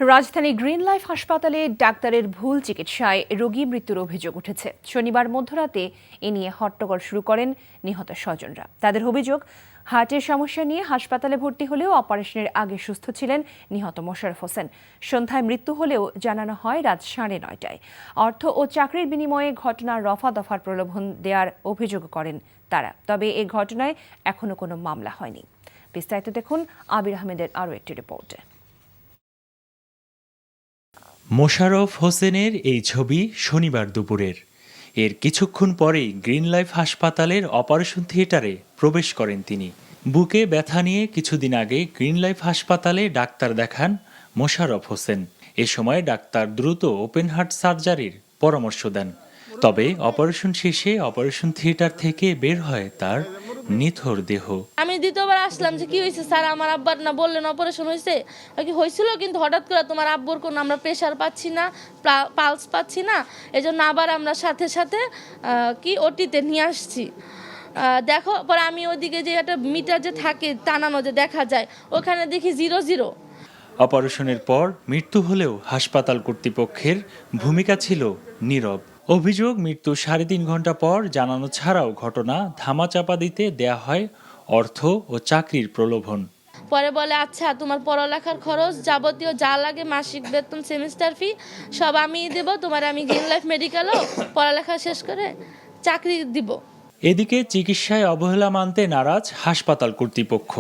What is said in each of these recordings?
রাজধানী green life হাসপাতালে ডাক্তারের ভুল চিকিৎসায় রোগী মৃত্যুর অভিযোগ উঠেছে। শনিবার মধ্যরাতে এ নিয়ে হট্টগোল শুরু করেন নিহত স্বজনরা। তাদের অভিযোগ, হার্টের সমস্যা নিয়ে হাসপাতালে ভর্তি হলেও অপারেশনের আগে সুস্থ ছিলেন নিহত মোশাররফ হোসেন। সন্ধ্যায় মৃত্যু হলেও জানানো হয় রাত 9:30টায়। অর্থ ও চাকরির বিনিময়ে ঘটনার রফা দফার প্রলোভন দেওয়ার অভিযোগ করেন তারা। তবে এ ঘটনায় এখনো কোনো মামলা হয়নি। বিস্তারিত দেখুন আবির আহমেদের আরও একটি রিপোর্টে। মোশাররফ হোসেনের এই ছবি শনিবার দুপুরের। এর কিছুক্ষণ পরেই গ্রিন লাইফ হাসপাতালের অপারেশন থিয়েটারে প্রবেশ করেন তিনি। বুকে ব্যথা নিয়ে কিছুদিন আগে গ্রিন লাইফ হাসপাতালে ডাক্তার দেখান মোশাররফ হোসেন। এ সময় ডাক্তার দ্রুত ওপেন হার্ট সার্জারির পরামর্শ দেন। তবে অপারেশন শেষে অপারেশন থিয়েটার থেকে বের হয় তার নিথর দেহ। আমি দ্বিতীয়বার আসলাম যে কি হয়েছে স্যার, আমার আব্বার না বললেন অপারেশন হয়েছে, কি হয়েছিল, কিন্তু হঠাৎ করে তোমার আব্বুর কোনো আমরা প্রেশার পাচ্ছি না, পালস পাচ্ছি না, এজন্য আবার আমরা সাথে সাথে কি ওটিতে নিয়ে আসছি। দেখো পরে আমি ওদিকে যে একটা মিটার যে থাকে টানানো যে দেখা যায়, ওখানে দেখি 0-0। অপারেশনের পর মৃত্যু হলেও হাসপাতাল কর্তৃপক্ষের ভূমিকা ছিল নীরব। অভিযোগ, মৃত্যু 3.5 ঘন্টা পর জানানো ছাড়াও ঘটনা ধামাচাপা দিতে দেয়া হয় অর্থ ও চাকরির প্রলোভন। পরে বলে আচ্ছা তোমার পড়ালেখার খরচ যাবতীয় যা লাগে, মাসিক বেতন, সেমিস্টার ফি সব আমি দেব, তোমার আমি গ্রিন লাইফ মেডিকেলও পড়ালেখা শেষ করে চাকরি দিব। এদিকে চিকিৎসায় অবহেলা মানতে নারাজ হাসপাতাল কর্তৃপক্ষ।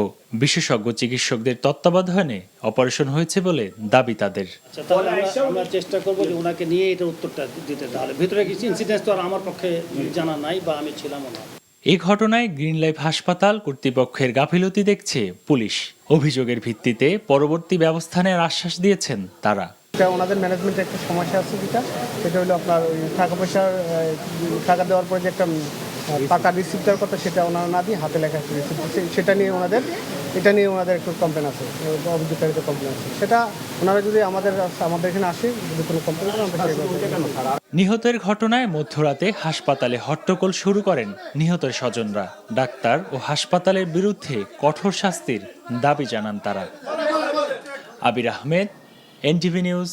বিশেষজ্ঞ চিকিৎসকদের তত্ত্বাবধানে অপারেশন হয়েছে বলে দাবি তাদের। তাহলে আমরা চেষ্টা করবো যে ওনাকে নিয়ে এটা উত্তরটা দিতে। তাহলে ভিতরে কিছু ইনসিডেন্স তো আর আমার পক্ষে জানা নাই বা আমি ছিলামও না। এই ঘটনায় গ্রিন লাইফ হাসপাতাল কর্তৃপক্ষের গাফিলতি দেখছে পুলিশ। অভিযোগের ভিত্তিতে পরবর্তী ব্যবস্থা নেওয়ার আশ্বাস দিয়েছেন তারা। ওনাদের ম্যানেজমেন্টে একটা সমস্যা আছে, সেটা হলো আপনার ওই টাকা দেওয়ার পরে যে একটা টাকা রিসিভ দেওয়ার কথা, সেটা ওনারা না দিয়ে হাতে লেখা রিসিভ, এটা নিয়ে ওনাদের একটু কমপ্লেন আছে, অভিযোগকারীদের কমপ্লেন আছে। সেটা ওনারা যদি আমাদের এখানে আসে, যদি কোনো কমপ্লেন করে। নিহতের ঘটনায় মধ্যরাতে হাসপাতালে হট্টগোল শুরু করেন নিহতের স্বজনরা। ডাক্তার ও হাসপাতালের বিরুদ্ধে কঠোর শাস্তির দাবি জানান তারা। আবির আহমেদ, এনটিভি নিউজ,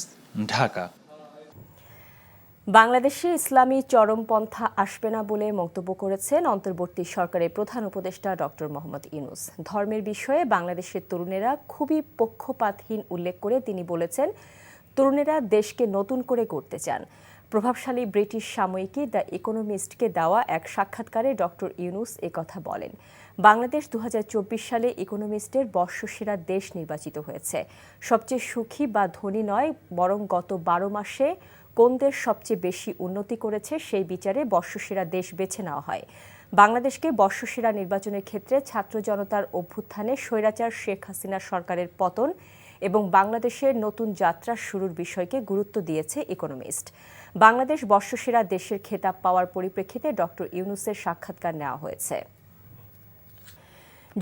ঢাকা। বাংলাদেশে ইসলামী চরমপন্থা আসবে না বলে মন্তব্য করেছেন অন্তর্বর্তী সরকারের প্রধান উপদেষ্টা ডক্টর মোহাম্মদ ইউনূস। ধর্মের বিষয়ে বাংলাদেশের তরুণেরা খুবই পক্ষপাতহীন উল্লেখ করে তিনি বলেছেন, তরুণেরা দেশকে নতুন করে গড়তে চান। প্রভাবশালী ব্রিটিশ সাময়িকী দ্য ইকোনমিস্টকে দেওয়া এক সাক্ষাৎকারে ডক্টর ইউনূস একথা বলেন। বাংলাদেশ 2024 সালে ইকোনমিস্টের বর্ষসেরা দেশ নির্বাচিত হয়েছে। সবচেয়ে সুখী বা ধনী নয়, বরং গত 12 মাসে কোন দেশ সবচেয়ে বেশি উন্নতি করেছে সেই বিচারে বর্ষসেরা দেশ বেছে নেওয়া হয়। বাংলাদেশকে বর্ষসেরা নির্বাচনের ক্ষেত্রে ছাত্র জনতার অভ্যুত্থানে স্বৈরাচার শেখ হাসিনা সরকারের পতন এবং বাংলাদেশের নতুন যাত্রা শুরুর বিষয়কে গুরুত্ব দিয়েছে ইকোনমিস্ট। বাংলাদেশ বর্ষসেরা দেশের খেতাব পাওয়ার পরিপ্রেক্ষিতে ডক্টর ইউনূসের সাক্ষাৎকার নেওয়া হয়েছে।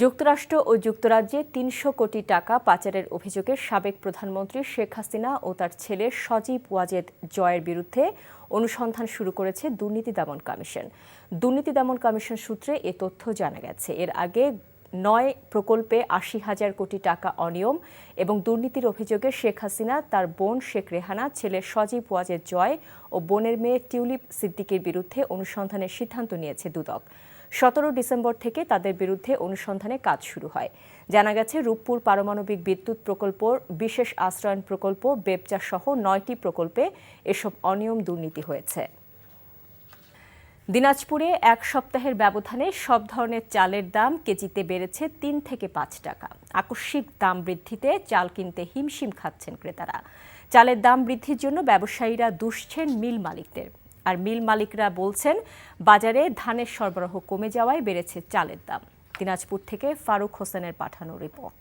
যুক্তরাষ্ট্র ও যুক্তরাজ্যে 300 কোটি টাকা পাচারের অভিযোগে সাবেক প্রধানমন্ত্রী শেখ হাসিনা ও তার ছেলে সজীব ওয়াজেদ জয়ের বিরুদ্ধে অনুসন্ধান শুরু করেছে দুর্নীতি দমন কমিশন। দুর্নীতি দমন কমিশন সূত্রে এ তথ্য জানা গেছে। এর আগে 9 প্রকল্পে 80,000 কোটি টাকা অনিয়ম এবং দুর্নীতির অভিযোগে শেখ হাসিনা, তার বোন শেখ রেহানা, ছেলে সজীব ওয়াজেদ জয় ও বোনের মেয়ে টিউলিপ সিদ্দিকীর বিরুদ্ধে অনুসন্ধানের সিদ্ধান্ত নিয়েছে দুদক। 17 ডিসেম্বর থেকে তাদের বিরুদ্ধে অনুসন্ধানে কাজ শুরু হয়। জানা গেছে, রূপপুর পারমাণবিক বিদ্যুৎ প্রকল্প, বিশেষ আশ্রয়ণ প্রকল্প, বেবচা সহ 9টি প্রকল্পে এসব অনিয়ম দুর্নীতি হয়েছে। দিনাজপুরে এক সপ্তাহের ব্যবধানে সব ধরনের চালের দাম কেজিতে বেড়েছে 3 থেকে 5 টাকা। আকস্মিক দাম বৃদ্ধিতে চাল কিনতে হিমশিম খাচ্ছেন ক্রেতারা। চালের দাম বৃদ্ধির জন্য ব্যবসায়ীরা দুষছেন মিল মালিকদের। আর মিল মালিকরা বলছেন, বাজারে ধানের সরবরাহ কমে যাওয়ায় বেড়েছে চালের দাম। দিনাজপুর থেকে ফারুক হোসেনের পাঠানো রিপোর্ট।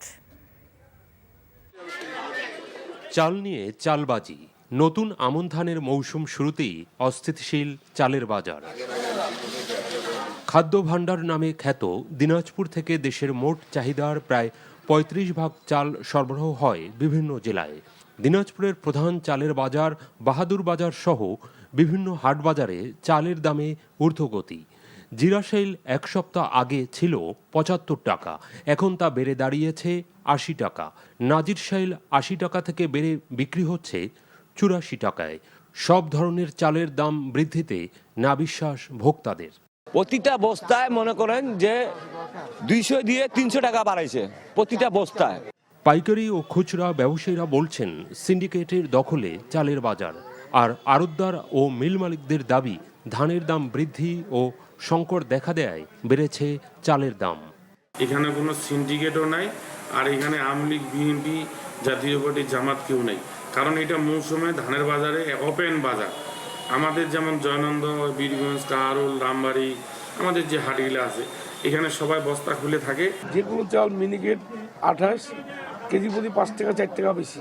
চাল নিয়ে চালবাজি। নতুন আমন ধানের মৌসুম শুরুতেই অস্থিতিশীল চালের বাজার। খাদ্য ভাণ্ডার নামে খ্যাত দিনাজপুর থেকে দেশের মোট চাহিদার প্রায় 35% চাল সরবরাহ হয় বিভিন্ন জেলায়। দিনাজপুরের প্রধান চালের বাজার বাহাদুর বাজার সহ বিভিন্ন হাট বাজারে চালের দামে ঊর্ধ্বগতি। জিরাশাইল এক সপ্তাহ আগে ছিল ৭৫ টাকা, এখন তা বেড়ে দাঁড়িয়েছে ৮০ টাকা। নাজিরশাইল ৮০ টাকা থেকে বেড়ে বিক্রি হচ্ছে ৮৪ টাকায়। সব ধরনের চালের দাম বৃদ্ধিতে নাবিশ্বাস ভোক্তাদের। প্রতিটা বস্তায় মনে করেন যে ২০০ দিয়ে ৩০০ টাকা বাড়াইছে প্রতিটা বস্তায়। পাইকারি ও খুচরা ব্যবসায়ীরা বলছেন সিন্ডিকেটের দখলে চালের বাজার, আর আড়তদার ও মিল মালিকদের দাবি ধানের দাম বৃদ্ধি ও সংকট দেখা দেয় বেড়েছে চালের দাম। এখানে কোনো সিন্ডিকেটও নাই, আর এখানে আওয়ামী লীগ, বিএনপি, জাতীয় পার্টি, জামাত কেউ নেই, কারণ এটা মৌসুমে ধানের বাজারে ওপেন বাজার। আমাদের যেমন জয়নন্দ, বীরগঞ্জ, কাহারোল, রামবাড়ি, আমাদের যে হাটগুলো আছে এখানে সবাই বস্তা খুলে থাকে। যে কোনো চাল মিনিকেট ২৮ কেজি প্রতি ৫ টাকা ৪ টাকা বেশি।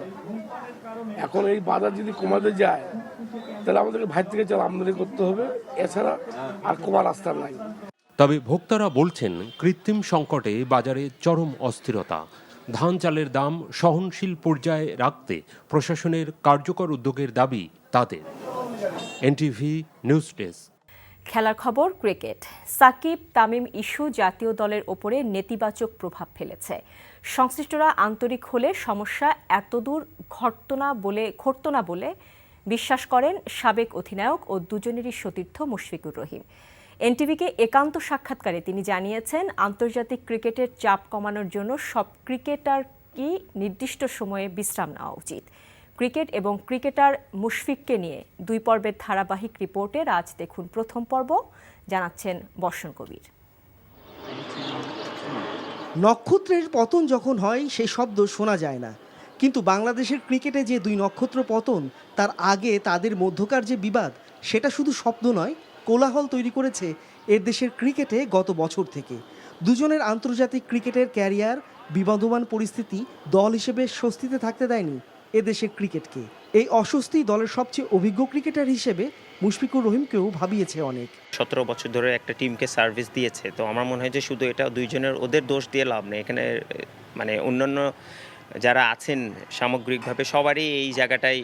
এখন এই বাজার যদি কমাতে যায় তাহলে আমাদেরকে বাইরে থেকে চাল আমদানি করতে হবে, এছাড়া আর কমার রাস্তা নাই। তবে ভোক্তারা বলছেন কৃত্রিম সংকটে বাজারে চরম অস্থিরতা। ধান চালের দাম সহনশীল পর্যায়ে রাখতে প্রশাসনের কার্যকর উদ্যোগের দাবি তাদের। NTV news desk. খেলার খবর ক্রিকেট। সাকিব তামিম ইস্যু জাতীয় দলের ওপরে নেতিবাচক প্রভাব ফেলেছে। সংশ্লিষ্টরা আন্তরিক হলে সমস্যা এতদূর ঘটত না বলে বিশ্বাস করেন সাবেক অধিনায়ক ও দুজনেরই সতীর্থ মুশফিকুর রহিম। এনটিভিকে একান্ত সাক্ষাৎকারে তিনি জানিয়েছেন, আন্তর্জাতিক ক্রিকেটের চাপ কমানোর জন্য সব ক্রিকেটারকেই নির্দিষ্ট সময়ে বিশ্রাম নেওয়া উচিত। ক্রিকেট এবং ক্রিকেটার মুশফিককে নিয়ে 2 পর্বের ধারাবাহিক রিপোর্টের আজ দেখুন প্রথম পর্ব, জানাচ্ছেন বর্ষণ কবির। নক্ষত্রের পতন যখন হয় সেই শব্দ শোনা যায় না, কিন্তু বাংলাদেশের ক্রিকেটে যে 2 নক্ষত্র পতন, তার আগে তাদের মধ্যকার যে বিবাদ, সেটা শুধু শব্দ নয়, কোলাহল তৈরি করেছে এর দেশের ক্রিকেটে গত বছর থেকে। দুজনের আন্তর্জাতিক ক্রিকেটের ক্যারিয়ার, বিবদমান পরিস্থিতি দল হিসেবে স্বস্তিতে থাকতে দেয়নি এদেশের ক্রিকেটকে। এই অস্বস্তি দলের সবচেয়ে অভিজ্ঞ ক্রিকেটার হিসেবে মুশফিকুর রহিমকেও ভাবিয়েছে অনেক। 17 বছর ধরে একটা টিমকে সার্ভিস দিয়েছে, তো আমার মনে হয় যে শুধু এটা দুইজনের ওদের দোষ দিয়ে লাভ নেই। এখানে মানে অন্যান্য যারা আছেন সামগ্রিকভাবে সবারই এই জায়গাটাই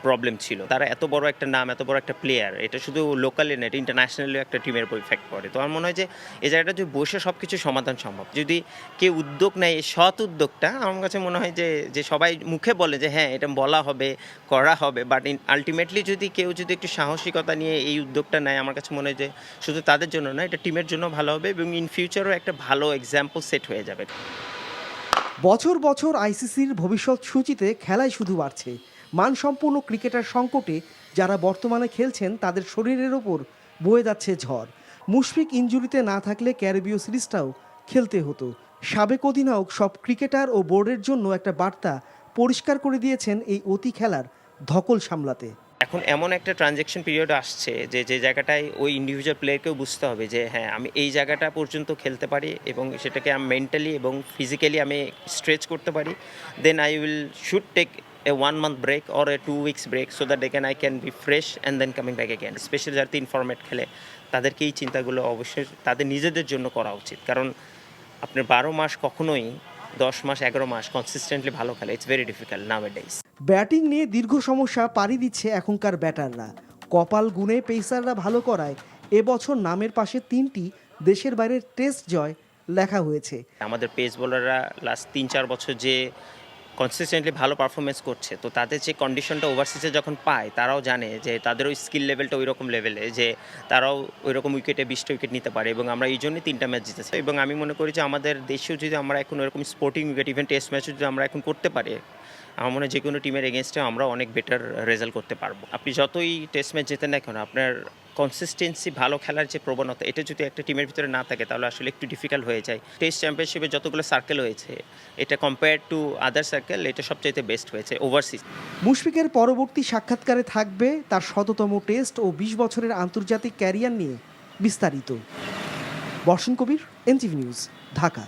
প্রবলেম ছিল। তারা এত বড় একটা নাম, এত বড় একটা প্লেয়ার, এটা শুধু লোকালি না, এটা ইন্টারন্যাশনালি একটা টিমের উপর ইফেক্ট পড়ে। তো আমার মনে হয় যে এই জায়গাটা যদি বসে সব কিছু সমাধান সম্ভব, যদি কেউ উদ্যোগ নেয়, এই সৎ উদ্যোগটা, আমার কাছে মনে হয় যে সবাই মুখে বলে যে হ্যাঁ এটা বলা হবে, করা হবে, বাট আলটিমেটলি যদি কেউ একটু সাহসিকতা নিয়ে এই উদ্যোগটা নেয়, আমার কাছে মনে হয় যে শুধু তাদের জন্য না, এটা টিমের জন্য ভালো হবে এবং ইন ফিউচারও একটা ভালো এক্সাম্পল সেট হয়ে যাবে। বছর বছর আইসিসির ভবিষ্যৎ সূচিতে খেলায় শুধু বাড়ছে। মানসম্পন্ন ক্রিকেটার সংকটে যারা বর্তমানে খেলছেন তাদের শরীরের ওপর বয়ে যাচ্ছে ঝড়। মুশফিক ইনজুরিতে না থাকলে ক্যারিবীয় সিরিজটাও খেলতে হতো। সাবেক অধিনায়ক সব ক্রিকেটার ও বোর্ডের জন্য একটা বার্তা পরিষ্কার করে দিয়েছেন এই অতি খেলার ধকল সামলাতে। এখন এমন একটা ট্রানজ্যাকশন পিরিয়ড আসছে যে জায়গাটায় ওই ইন্ডিভিজুয়াল প্লেয়ারকেও বুঝতে হবে যে হ্যাঁ আমি এই জায়গাটা পর্যন্ত খেলতে পারি এবং সেটাকে আমি মেন্টালি এবং ফিজিক্যালি আমি স্ট্রেচ করতে পারি, then I should take a 1 month break or a 2 weeks break so that I can be fresh and then coming back again. Specially যারা 3 ফরম্যাট খেলে তাদেরকে এই চিন্তাগুলো অবশ্যই তাদের নিজেদের জন্য করা উচিত, কারণ আপনার 12 মাস কখনোই 10 মাস 11 মাস কনসিস্টেন্টলি ভালো খেলে ইটস ভেরি ডিফিকাল্ট নাওয়াডেজ। ব্যাটিং নিয়ে দীর্ঘ সমস্যা পাড়ি দিচ্ছে এখনকার ব্যাটাররা। কপাল গুনে পেসাররা ভালো করায় এবছর নামের পাশে 3টি দেশের বাইরের টেস্ট জয় লেখা হয়েছে। আমাদের পেস বোলাররা লাস্ট 3-4 বছর যে কনসিস্টেন্টলি ভালো পারফরমেন্স করছে, তো তাদের যে কন্ডিশনটা ওভারসিজে যখন পায় তারাও জানে যে তাদের ওই স্কিল লেভেলটা ওই রকম লেভেলে যে তারাও ওই রকম উইকেটে 20টা উইকেট নিতে পারে এবং আমরা এই জন্যই 3টা ম্যাচ জিতেছি। এবং আমি মনে করি যে আমাদের দেশেও যদি আমরা এখন ওইরকম স্পোর্টিং উইকেট ইভেন টেস্ট ম্যাচও যদি আমরা এখন করতে পারি, আমার মনে হয় যে কোনো টিমের এগেনস্টে আমরা অনেক বেটার রেজাল্ট করতে পারবো। আপনি যতই টেস্ট ম্যাচ জেতেন না কেন, আপনার কনসিস্টেন্সি ভালো খেলার যে প্রবণতা, এটা যদি একটা টিমের ভিতরে না থাকে তাহলে আসলে একটু ডিফিকাল্ট হয়ে যায়। টেস্ট চ্যাম্পিয়নশিপে যতগুলো সার্কেল হয়েছে, এটা কম্পেয়ার টু আদার সার্কেল এটা সবচাইতে বেস্ট হয়েছে ওভারসিজ। মুশফিকের পরবর্তী সাক্ষাৎকারে থাকবে তার 100তম টেস্ট ও 20 বছরের আন্তর্জাতিক ক্যারিয়ার নিয়ে বিস্তারিত। বর্ষণ কবির, এনটিভি নিউজ, ঢাকা।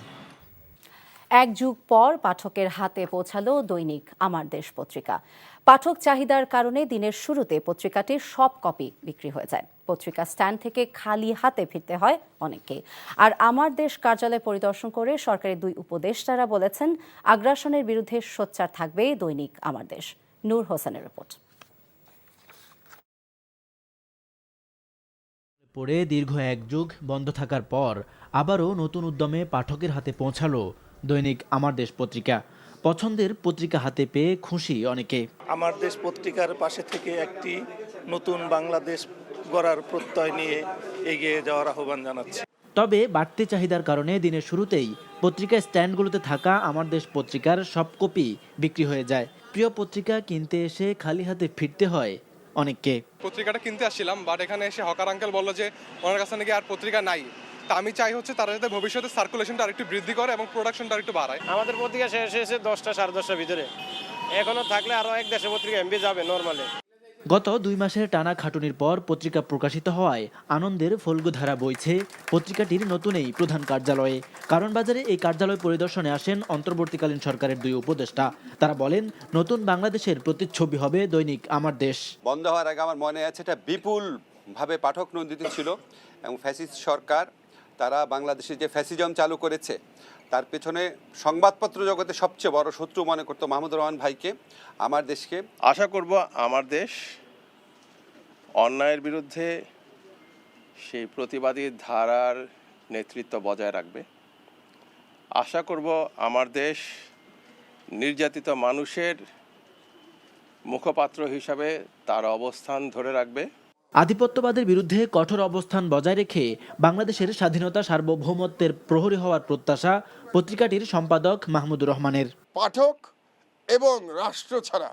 এক যুগ পর পাঠকের হাতে পৌঁছালো দৈনিক আমার দেশ পত্রিকা। পাঠক চাহিদার কারণে দিনের শুরুতে পত্রিকাটির সব কপি বিক্রি হয়ে যায়। পত্রিকা স্ট্যান্ড থেকে খালি হাতে ফিরতে হয় অনেককে। আর আমার দেশ কার্যালয় পরিদর্শন করে সরকারি 2 উপদেষ্টারা বলেছেন, আগ্রাসনের বিরুদ্ধে সোচ্চার থাকবে দৈনিক আমার দেশ। নূর হোসেনের রিপোর্ট। পরে দীর্ঘ এক যুগ বন্ধ থাকার পর আবারও নতুন উদ্যমে পাঠকের হাতে পৌঁছালো দৈনিক আমার দেশ পত্রিকা। পছন্দের পত্রিকা হাতে পেয়ে খুশি অনেকে। আমার দেশ পত্রিকার পাশে থেকে একটি নতুন বাংলাদেশ গড়ার প্রত্যয় নিয়ে এগিয়ে যাওয়ার আহ্বান জানাচ্ছি। তবে বাড়তি চাহিদার কারণে দিনের শুরুতেই পত্রিকা স্ট্যান্ডগুলোতে থাকা আমার দেশ পত্রিকার সব কপি বিক্রি হয়ে যায়। প্রিয় পত্রিকা কিনতে এসে খালি হাতে ফিরতে হয় অনেককে। পত্রিকাটা কিনতে আসছিলাম, বাট এখানে এসে হকার আঙ্কেল বললো যে ওনার কাছে নাকি আর পত্রিকা নাই। তা আমি চাই হচ্ছে তারা যাতে ভবিষ্যতে সার্কুলেশনটা আরেকটু বৃদ্ধি করে এবং প্রোডাকশনটা আরেকটু বাড়ায়। আমাদের পত্রিকা শেষ হয়েছে 10টা 10:30 ভিতরে, এখনো থাকলে আরো এক দেশের পত্রিকা এমবি যাবে নরমালি। গত 2 মাসের টানা খাটুনির পর পত্রিকা প্রকাশিত হওয়ায় আনন্দের ফল্গুধারা বইছে পত্রিকাটির নতুন এই প্রধান কার্যালয়ে। কারণ বাজারে এই কার্যালয় পরিদর্শনে আসেন অন্তর্বর্তীকালীন সরকারের 2 উপদেষ্টা। তারা বলেন নতুন বাংলাদেশের প্রতিচ্ছবি হবে দৈনিক আমার দেশ। বন্ধ হওয়ার আগে আমার মনে আছে এটা বিপুল ভাবে পাঠক নন্দিত ছিল এবং ফ্যাসিস্ট সরকার তারা বাংলাদেশে যে ফ্যাসিজম চালু করেছে তার পেছনে সংবাদপত্র জগতে সবচেয়ে বড় শত্রু মনে করতো মাহমুদুর রহমান ভাইকে, আমার দেশকে। আশা করব আমার দেশ অন্যায়ের বিরুদ্ধে সেই প্রতিবাদী ধারার নেতৃত্ব বজায় রাখবে। আশা করব আমার দেশ নির্যাতিত মানুষের মুখপাত্র হিসাবে তার অবস্থান ধরে রাখবে। আধিপত্যবাদের বিরুদ্ধে কঠোর অবস্থান বজায় রেখে বাংলাদেশের স্বাধীনতা সার্বভৌমত্বের প্রহরী হওয়ার প্রত্যাশা পত্রিকাটির সম্পাদক মাহমুদুর রহমানের। পাঠক এবং রাষ্ট্র ছাড়া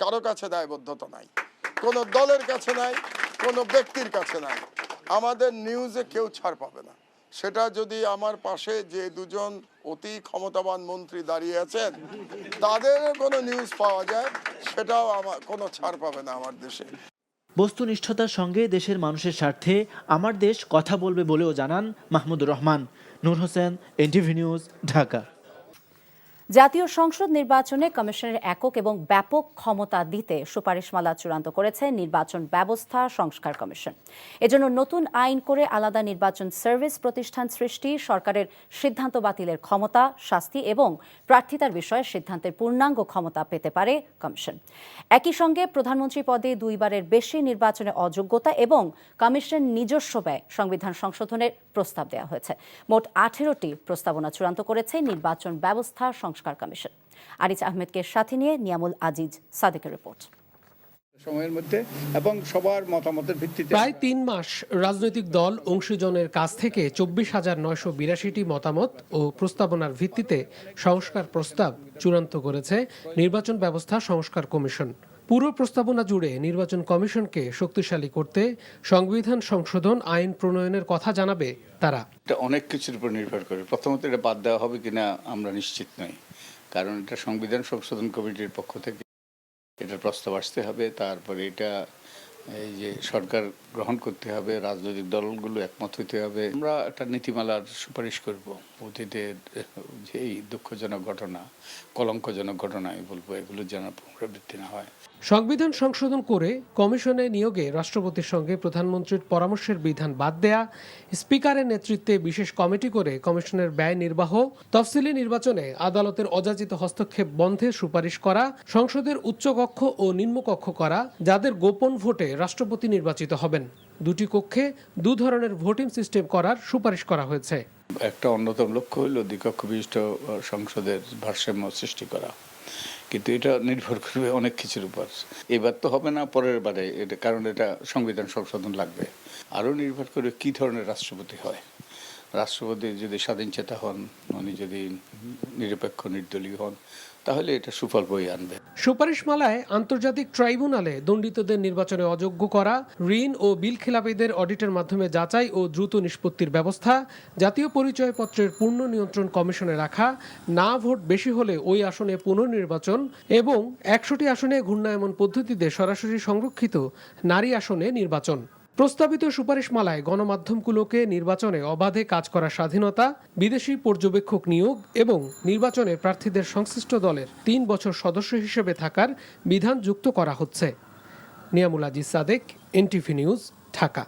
কারো কাছে দায়বদ্ধতা নাই, কোনো দলের কাছে নাই, কোনো ব্যক্তির কাছে নাই। আমাদের নিউজে কেউ ছাড় পাবে না। সেটা যদি আমার পাশে যে 2জন অতি ক্ষমতাবান মন্ত্রী দাঁড়িয়ে আছেন তাদের কোনো নিউজ পাওয়া যায়, সেটাও আমার কোনো ছাড় পাবে না আমার দেশে। বস্তুনিষ্ঠতার সঙ্গে দেশের মানুষের স্বার্থে আমার দেশ কথা বলবে বলেও জানান মাহমুদুর রহমান। নূর হোসেন, এনটিভি নিউজ, ঢাকা। জাতীয় সংসদ নির্বাচনে কমিশনের একক এবং ব্যাপক ক্ষমতা দিতে সুপারিশমালা চূড়ান্ত করেছে নির্বাচন ব্যবস্থা সংস্কার কমিশন। এজন্য নতুন আইন করে আলাদা নির্বাচন সার্ভিস প্রতিষ্ঠান সৃষ্টি, সরকারের সিদ্ধান্ত বাতিলের ক্ষমতা, শাস্তি এবং প্রার্থিতার বিষয়ে সিদ্ধান্তের পূর্ণাঙ্গ ক্ষমতা পেতে পারে কমিশন। একই সঙ্গে প্রধানমন্ত্রী পদে 2 বারের বেশি নির্বাচনে অযোগ্যতা এবং কমিশনের নিজস্ব ব্যয় সংবিধান সংশোধনের প্রস্তাব দেওয়া হয়েছে। মোট 18টি প্রস্তাবনা চূড়ান্ত করেছে নির্বাচন ব্যবস্থা সংস্কার কমিশন। আরিজ আহমেদকে সাথে নিয়ে নিয়ামুল আজিজ সাদেকের রিপোর্ট। সময়ের মধ্যে এবং সবার মতামতের ভিত্তিতে প্রায় 3 মাস রাজনৈতিক দল অংশীজনের কাছ থেকে 24,982টি মতামত ও প্রস্তাবনার ভিত্তিতে সংস্কার প্রস্তাব চূড়ান্ত করেছে নির্বাচন ব্যবস্থা সংস্কার কমিশন। পুরো প্রস্তাবনা জুড়ে নির্বাচন কমিশনকে শক্তিশালী করতে সংবিধান সংশোধন আইন প্রণয়নের কথা জানাবে তারা। এটা অনেক কিছুর উপর নির্ভর করে। প্রথমত এটা বাদ দেওয়া হবে কিনা আমরা নিশ্চিত নই, কারণ এটা সংবিধান সংশোধন কমিটির পক্ষ থেকে এটার প্রস্তাব আসতে হবে, তারপরে এটা এই যে সরকার গ্রহণ করতে হবে, রাজনৈতিক দলগুলো একমত হইতে হবে। আমরা একটা নীতিমালার সুপারিশ করব অতীতের যে এই দুঃখজনক ঘটনা, কলঙ্কজনক ঘটনা আমি বলবো, এগুলো যেন পুনরাবৃত্তি না হয়। সংবিধান সংশোধন করে কমিশনে নিয়োগে রাষ্ট্রপতির সঙ্গে প্রধানমন্ত্রীর পরামর্শের বিধান বাদ দেয়া, স্পিকারের নেতৃত্বে বিশেষ কমিটি করে কমিশনের ব্যয় নির্বাহ, তফসিলি নির্বাচনে আদালতের অযাচিত হস্তক্ষেপ বন্ধের সুপারিশ করা, সংসদের উচ্চকক্ষ ও নিম্নকক্ষ করা, যাদের গোপন ভোটে রাষ্ট্রপতি নির্বাচিত হবেন, 2টি কক্ষে 2 ধরনের ভোটিং সিস্টেম করার সুপারিশ করা হয়েছে। একটা অন্যতম লক্ষ্য হলো দ্বিকক্ষ বিশিষ্ট সংসদের ভারসাম্য সৃষ্টি করা, কিন্তু এটা নির্ভর করবে অনেক কিছুর উপর। এবার তো হবে না, পরের বারে এটা, কারণ এটা সংবিধান সংশোধন লাগবে। আরও নির্ভর করবে কী ধরনের রাষ্ট্রপতি হয়। রাষ্ট্রপতি যদি স্বাধীনচেতা হন, উনি যদি নিরপেক্ষ নির্দলীয় হন, তাহলে এটা সুফল বয়ে আনবে। সুপারিশমালায় আন্তর্জাতিক ট্রাইব্যুনালে দণ্ডিতদের নির্বাচনে অযোগ্য করা, ঋণ ও বিল খেলাপিদের অডিটের মাধ্যমে যাচাই ও দ্রুত নিষ্পত্তির ব্যবস্থা, জাতীয় পরিচয়পত্রের পূর্ণ নিয়ন্ত্রণ কমিশনে রাখা, না ভোট বেশি হলে ওই আসনে পুনর্নির্বাচন এবং 100টি আসনে ঘূর্ণায়মন পদ্ধতিতে সরাসরি সংরক্ষিত নারী আসনে নির্বাচন। প্রস্তাবিত সুপারিশমালায় গণমাধ্যমগুলোকে নির্বাচনে অবাধে কাজ করার স্বাধীনতা, বিদেশি পর্যবেক্ষক নিয়োগ এবং নির্বাচনে প্রার্থীদের সংশ্লিষ্ট দলের 3 বছর সদস্য হিসেবে থাকার বিধান যুক্ত করা হচ্ছে। Niamul Aziz Sadek, NTV news, Dhaka.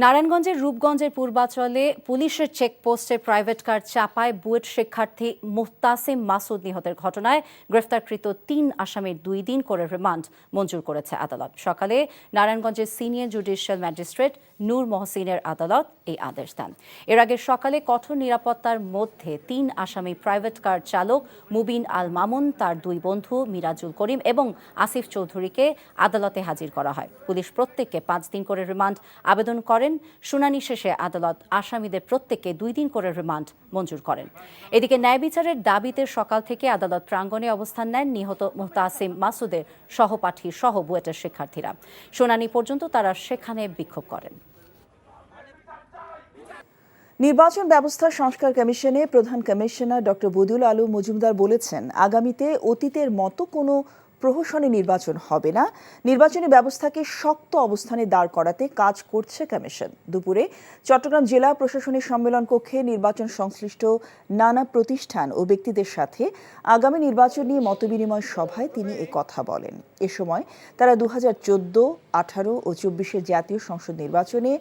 নারায়ণগঞ্জের রূপগঞ্জের পূর্বাচলে পুলিশের চেকপোস্টে প্রাইভেট কার চাপায় বুয়েট শিক্ষার্থী মুহতাসিম মাসুদ নিহতের ঘটনায় গ্রেফতারকৃত 3 আসামির 2 দিন করে রিমান্ড মঞ্জুর করেছে আদালত। সকালে নারায়ণগঞ্জের সিনিয়র জুডিশিয়াল ম্যাজিস্ট্রেট নূর মহসিনের আদালত এই আদেশ দেন। এর আগে সকালে কঠোর নিরাপত্তার মধ্যে 3 আসামি প্রাইভেট কার চালক মুবিন আল মামুন, তার 2 বন্ধু মিরাজুল করিম এবং আসিফ চৌধুরীকে আদালতে হাজির করা হয়। পুলিশ প্রত্যেককে 5 দিন করে রিমান্ড আবেদন করেন। শুনানি শেষে আদালত আসামিদের প্রত্যেককে 2 দিন করে রিমান্ড মঞ্জুর করেন। এদিকে ন্যায় বিচারের দাবিতে সকাল থেকে আদালত প্রাঙ্গণে অবস্থান নেন নিহত মুহতাসিম মাসুদের সহপাঠী সহ বুয়েটের শিক্ষার্থীরা। শুনানি পর্যন্ত তারা সেখানে বিক্ষোভ করেন। নির্বাচন ব্যবস্থা সংস্কার কমিশনে প্রধান কমিশনার ডক্টর বদিউল আলম মজুমদার বলেছেন, আগামীতে অতীতের মতো কোনো প্রহসনী নির্বাচন হবে না। নির্বাচনী ব্যবস্থাকে শক্ত অবস্থানে দাঁড় করাতে কাজ করছে কমিশন। দুপুরে চট্টগ্রাম জেলা প্রশাসনিক সম্মেলন কক্ষে নির্বাচন সংশ্লিষ্ট নানা প্রতিষ্ঠান ও ব্যক্তিদের সাথে আগামী নির্বাচন নিয়ে মতবিনিময় সভায় তিনি এ কথা বলেন। এ সময় তারা 2014, 18 ও 24-এর জাতীয় সংসদ নির্বাচনে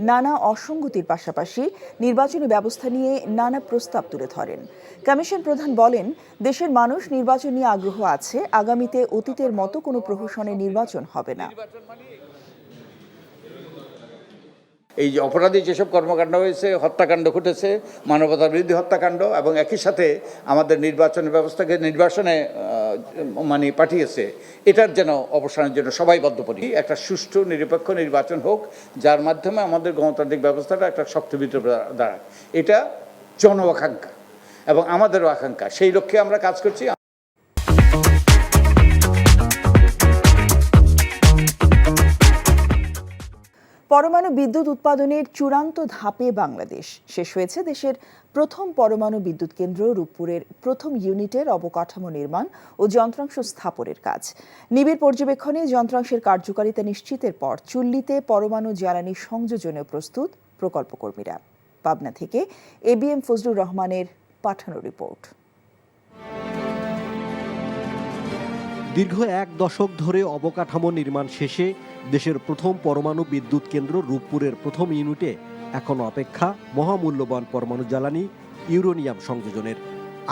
নানা অসঙ্গতির পাশাপাশি নির্বাচনী ব্যবস্থা নিয়ে নানা প্রস্তাব তুলে ধরেন। কমিশন প্রধান বলেন, দেশের মানুষ নির্বাচন নিয়ে আগ্রহ আছে। আগামীতে অতীতের মতো কোনো প্রহসনের নির্বাচন হবে না। এই যে অপরাধী যেসব কর্মকাণ্ড হয়েছে, হত্যাকাণ্ড ঘটেছে, মানবতার বিরোধী হত্যাকাণ্ড, এবং একই সাথে আমাদের নির্বাচনের ব্যবস্থাকে নির্বাসনে পাঠিয়েছে, এটার যেন অবসানের জন্য সবাই বদ্ধপরিকর। একটা সুষ্ঠু নিরপেক্ষ নির্বাচন হোক, যার মাধ্যমে আমাদের গণতান্ত্রিক ব্যবস্থাটা একটা শক্ত ভিতরে দাঁড়ায়। এটা জন আকাঙ্ক্ষা এবং আমাদেরও আকাঙ্ক্ষা। সেই লক্ষ্যে আমরা কাজ করছি। পরমাণু বিদ্যুৎ উৎপাদনের চূড়ান্ত ধাপে বাংলাদেশ। শেষ হয়েছে দেশের প্রথম পরমাণু বিদ্যুৎ কেন্দ্র রূপপুরের প্রথম ইউনিটের অবকাঠামো নির্মাণ ও যন্ত্রাংশ স্থাপনের কাজ। নিবিড় পর্যবেক্ষণে যন্ত্রাংশের কার্যকারিতা নিশ্চিতের পর চুল্লিতে পরমাণু জ্বালানি সংযোজনে প্রস্তুত প্রকল্প কর্মীরা। পাবনা থেকে ABM ফজলুর রহমানের পাঠানো রিপোর্ট। দীর্ঘ 1 দশক ধরে অবকাঠামো নির্মাণ শেষে দেশের প্রথম পরমাণু বিদ্যুৎ কেন্দ্র রূপপুরের প্রথম ইউনিটে এখন অপেক্ষা মহামূল্যবান পরমাণু জ্বালানি ইউরেনিয়াম সংযোজনের।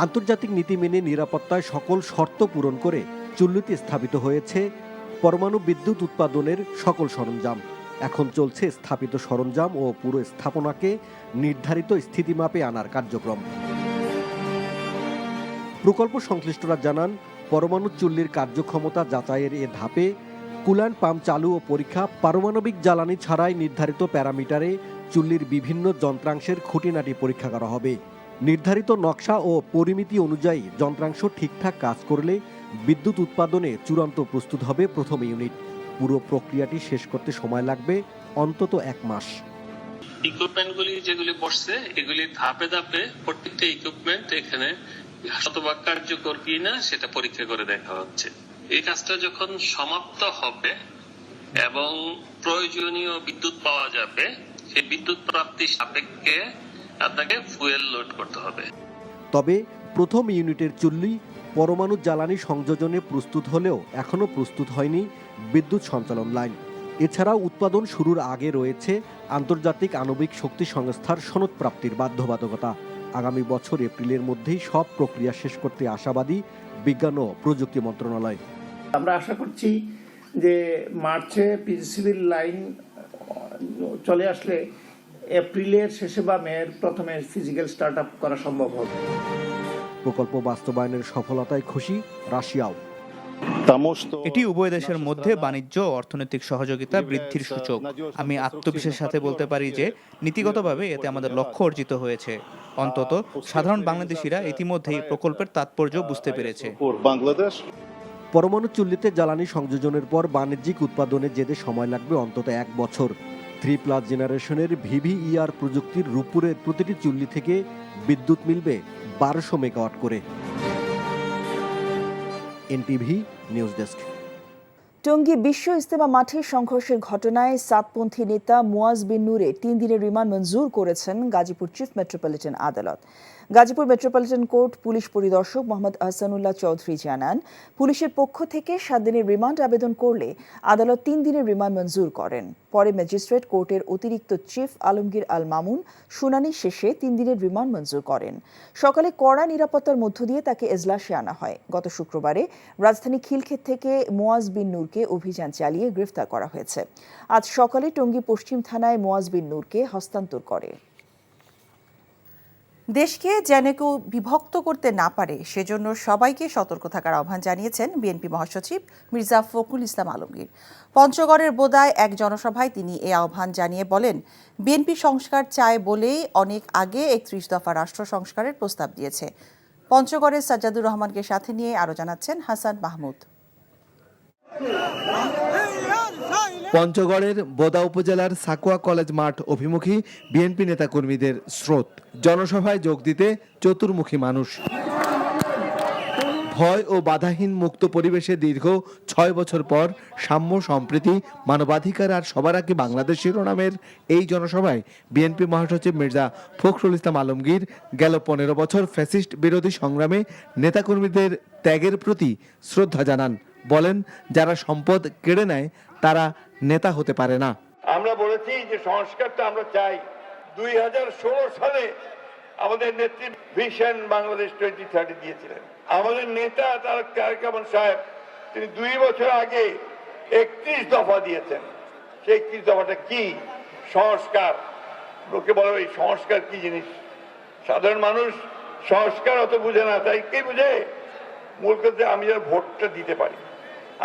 আন্তর্জাতিক নীতি মেনে নিরাপত্তায় সকল শর্ত পূরণ করে চুল্লিতে স্থাপিত হয়েছে পরমাণু বিদ্যুৎ উৎপাদনের সকল সরঞ্জাম। এখন চলছে স্থাপিত সরঞ্জাম ও পুরো স্থাপনাকে নির্ধারিত স্থিতিমাপে আনার কার্যক্রম। প্রকল্প সংশ্লিষ্টরা জানান, পরমাণু চুল্লির কার্যক্ষমতা যাচাইয়ের এ ধাপে কুল্যান্ট পাম্প চালু ও পরীক্ষা, পারমাণবিক জ্বালানি ছাড়াই নির্ধারিত প্যারামিটারে চুল্লির বিভিন্ন যন্ত্রাংশের খুঁটিনাটি পরীক্ষা করা হবে। নির্ধারিত নকশা ও পরিমিতি অনুযায়ী যন্ত্রাংশ ঠিকঠাক কাজ করলে বিদ্যুৎ উৎপাদনে চূড়ান্ত প্রস্তুত হবে প্রথম ইউনিট। পুরো প্রক্রিয়াটি শেষ করতে সময় লাগবে অন্তত 1 মাস। ইকুইপমেন্টগুলি যেগুলি বসছে, এগুলি ধাপে ধাপে প্রত্যেকটা ইকুইপমেন্ট এখানে শতভাগ কার্যকর কিনা সেটা পরীক্ষা করে দেখা হচ্ছে। এই কাজটা যখন সমাপ্ত হবে এবং প্রয়োজনীয় বিদ্যুৎ পাওয়া যাবে, সেই বিদ্যুৎ প্রাপ্তির সাপেক্ষে আপনাকে ফুয়েল লোড করতে হবে। তবে প্রথম ইউনিটের চুল্লি পরমাণু জ্বালানি সংযোজনে প্রস্তুত হলেও এখনও প্রস্তুত হয়নি বিদ্যুৎ সঞ্চালন লাইন। এছাড়াও উৎপাদন শুরুর আগে রয়েছে আন্তর্জাতিক আণবিক শক্তি সংস্থার সনদ প্রাপ্তির বাধ্যবাধকতা। আগামী বছর এপ্রিলের মধ্যেই সব প্রক্রিয়া শেষ করতে আশাবাদী বিজ্ঞান ও প্রযুক্তি মন্ত্রণালয়। আমরা আশা করছি যে মার্চে পিজিসিবির লাইন চলে আসলে এপ্রিলের শেষে বা মের প্রথমে ফিজিক্যাল স্টার্ট আপ করা সম্ভব হবে। প্রকল্প বাস্তবায়নের সফলতায় খুশি রাশিয়াও। এটি উভয় দেশের মধ্যে বাণিজ্য ও অর্থনৈতিক সহযোগিতা বৃদ্ধির সূচক। আমি আত্মবিশ্বাসের সাথে বলতে পারি যে নীতিগতভাবে এতে আমাদের লক্ষ্য অর্জিত হয়েছে। অন্তত সাধারণ বাংলাদেশিরা ইতিমধ্যেই প্রকল্পের তাৎপর্য বুঝতে পেরেছে। পরমাণু চুল্লিতে জ্বালানি সংযোজনের পর বাণিজ্যিক উৎপাদনে যেতে সময় লাগবে অন্তত 1 বছর। 3+ জেনারেশনের VVER প্রযুক্তির রূপপুরের প্রতিটি চুল্লি থেকে বিদ্যুৎ মিলবে 1200 মেগাওয়াট করে। NTV news desk. Tongi Bishwa Ijtema মাঠে সংঘর্ষের ঘটনায় সাতপন্থী নেতা মুয়াজ বিন নূরে 3 দিনের রিমান্ড মঞ্জুর করেছেন গাজীপুর চিফ মেট্রোপলিটন আদালত। গাজীপুর মেট্রোপলিটন কোর্ট পুলিশ পরিদর্শক মোহাম্মদ আহসানুল্লাহ চৌধুরী জানান, পুলিশের পক্ষ থেকে 7 দিনের রিমান্ড আবেদন করলে আদালত 3 দিনের রিমান্ড মঞ্জুর করেন। পরে ম্যাজিস্ট্রেট কোর্টের অতিরিক্ত চিফ আলমগীর আল মামুন শুনানি শেষে 3 দিনের রিমান্ড মঞ্জুর করেন। সকালে কড়া নিরাপত্তার মধ্য দিয়ে তাকে এজলাসে আনা হয়। গত শুক্রবারে রাজধানী খিলক্ষেত থেকে মোয়াজ বিন নূরকে অভিযান চালিয়ে গ্রেফতার করা হয়েছে। আজ সকালে টঙ্গী পশ্চিম থানায় মোয়াজ বিন নূরকে হস্তান্তর করে। দেশকে যেন কেউ বিভক্ত করতে না পারে সেজন্য সবাইকে সতর্ক থাকার আহ্বান জানিয়েছেন বিএনপি মহাসচিব মির্জা ফখরুল ইসলাম আলমগীর। পঞ্চগড়ের বোদায় এক জনসভায় তিনি এই আহ্বান জানিয়ে বলেন, বিএনপি সংস্কার চায় বলেই অনেক আগে 31 দফা রাষ্ট্র সংস্কারের প্রস্তাব দিয়েছে। পঞ্চগড়ের সাজ্জাদুর রহমানকে সাথে নিয়ে আরও জানাচ্ছেন হাসান মাহমুদ। পঞ্চগড়ের বোদা উপজেলার সাকুয়া কলেজ মাঠ অভিমুখী বিএনপি নেতাকর্মীদের স্রোত। জনসভায় যোগ দিতে চতুর্মুখী মানুষ। ভয় ও বাধাহীন মুক্ত পরিবেশে দীর্ঘ 6 বছর পর সাম্য, সম্প্রীতি, মানবাধিকার আর সবার আগে বাংলাদেশ শিরোনামের এই জনসভায় বিএনপি মহাসচিব মির্জা ফখরুল ইসলাম আলমগীর গেল 15 বছর ফ্যাসিস্ট বিরোধী সংগ্রামে নেতাকর্মীদের ত্যাগের প্রতি শ্রদ্ধা জানান। বলেন, যারা সম্পদ কেড়ে নেয় তারা নেতা হতে পারে না। আমরা বলেছি যে সংস্কারটা আমরা চাই। 2016 সালে আমাদের নেত্রী ভিশন বাংলাদেশ 2030 দিয়েছিলেন। আমাদের নেতা তারেক রহমান সাহেব তিনি 2 বছর আগে 31 দফা দিয়েছেন। সেই 31 দফাটা কি? সংস্কার। লোকে বলে এই সংস্কার কি জিনিস? সাধারণ মানুষ সংস্কার অত বুঝে না। তাই কে বুঝে? মূল কথা আমি যেন ভোটটা দিতে পারি,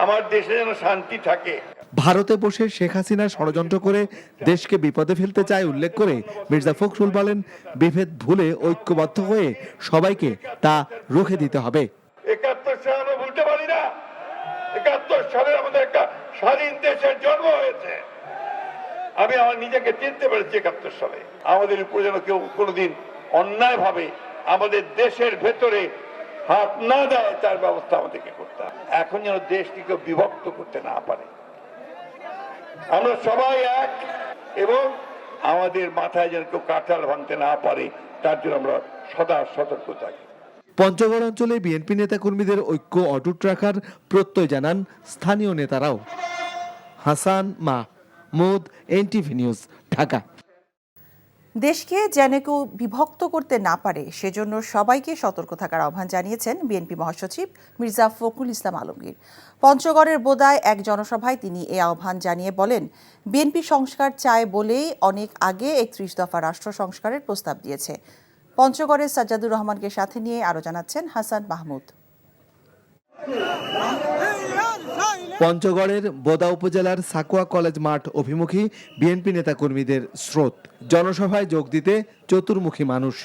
আমার দেশে যেন শান্তি থাকে। ভারতে বসে শেখ হাসিনা ষড়যন্ত্র করে দেশকে বিপদে ফেলতে চায় উল্লেখ করে মির্জা ফখরুল বলেন, বিভেদ ভুলে ঐক্যবদ্ধ হয়ে সবাইকে তা রুখে দিতে হবে। 71 সালে আমরা ভুলতে পারি না। 71 সালে আমাদের একটা স্বাধীন দেশের জন্ম হয়েছে। আমি আমার নিজেকে চিনতে পেরেছি 71 সালে। আমাদের উপর যেন কেউ কোনোদিন অন্যায় ভাবে আমাদের দেশের ভেতরে হাত না দেয় তার ব্যবস্থা আমাদেরকে করতে হবে। এখন যেন দেশটিকে বিভক্ত করতে না পারে। আমরা সবাই এক এবং আমাদের মাথায় যেন কেউ কাঁঠাল ভাঙতে না পারে তার জন্য আমরা সদা সতর্ক থাকি। পঞ্চগড় অঞ্চলে বিএনপি নেতাকর্মীদের ঐক্য অটুট রাখার প্রত্যয় জানান স্থানীয় নেতারাও। Hasan Mahmud, NTV news, Dhaka. দেশকে যেন কেউ বিভক্ত করতে না পারে সেজন্য সবাইকে সতর্ক থাকার আহ্বান জানিয়েছেন বিএনপি মহাসচিব মির্জা ফখরুল ইসলাম আলমগীর। পঞ্চগড়ের বোদায় এক জনসভায় তিনি এই আহ্বান জানিয়ে বলেন, বিএনপি সংস্কার চায় বলেই অনেক আগে 31 দফা রাষ্ট্র সংস্কারের প্রস্তাব দিয়েছে। পঞ্চগড়ের সাজ্জাদুর রহমানকে সাথে নিয়ে আরও জানাচ্ছেন হাসান মাহমুদ। পঞ্চগড়ের বোদা উপজেলার সাকুয়া কলেজ মাঠ অভিমুখী বিএনপি নেতাকর্মীদের স্রোত। জনসভায় যোগ দিতে চতুর্মুখী মানুষ।